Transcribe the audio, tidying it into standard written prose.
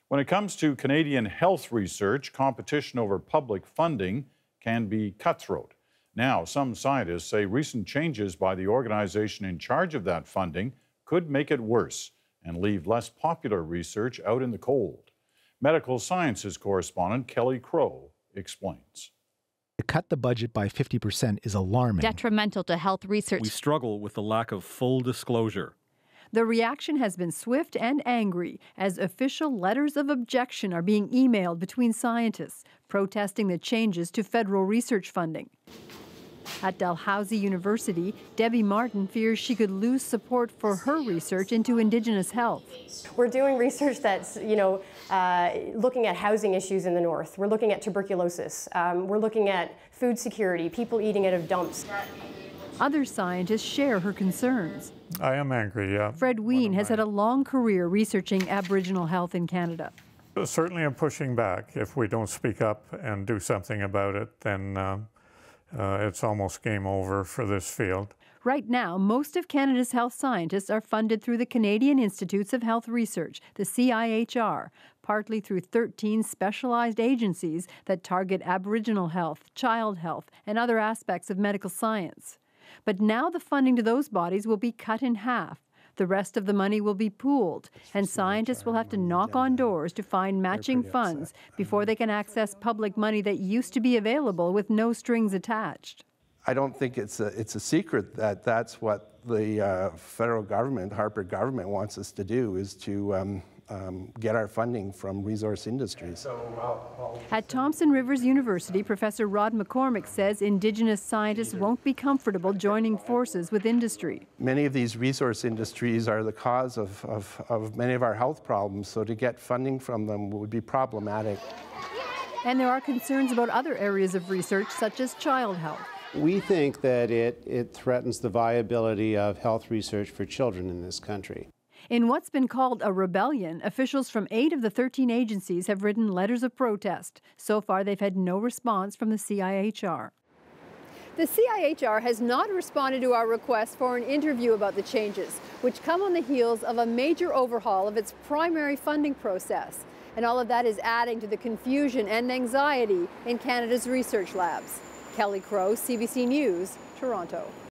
When it comes to Canadian health research, competition over public funding can be cutthroat. Now, some scientists say recent changes by the organization in charge of that funding could make it worse and leave less popular research out in the cold. Medical sciences correspondent Kelly Crow explains. To cut the budget by 50% is alarming. Detrimental to health research. We struggle with the lack of full disclosure. The reaction has been swift and angry as official letters of objection are being emailed between scientists protesting the changes to federal research funding. At Dalhousie University, Debbie Martin fears she could lose support for her research into Indigenous health. We're doing research that's, looking at housing issues in the north. We're looking at tuberculosis. We're looking at food security, people eating out of dumps. Other scientists share her concerns. I am angry, yeah. Fred Ween has had a long career researching Aboriginal health in Canada. Certainly I'm pushing back. If we don't speak up and do something about it, then it's almost game over for this field. Right now, most of Canada's health scientists are funded through the Canadian Institutes of Health Research, the CIHR, partly through 13 specialized agencies that target Aboriginal health, child health, and other aspects of medical science. But now the funding to those bodies will be cut in half. The rest of the money will be pooled, and scientists will have to knock on doors to find matching funds before they can access public money that used to be available with no strings attached. I don't think it's a secret that that's what the federal government, Harper government, wants us to do, is to get our funding from resource industries. At Thompson Rivers University, Professor Rod McCormick says Indigenous scientists won't be comfortable joining forces with industry. Many of these resource industries are the cause of many of our health problems, so to get funding from them would be problematic. And there are concerns about other areas of research, such as child health. We think that it threatens the viability of health research for children in this country. In what's been called a rebellion, officials from 8 of the 13 agencies have written letters of protest. So far, they've had no response from the CIHR. The CIHR has not responded to our request for an interview about the changes, which come on the heels of a major overhaul of its primary funding process. And all of that is adding to the confusion and anxiety in Canada's research labs. Kelly Crow, CBC News, Toronto.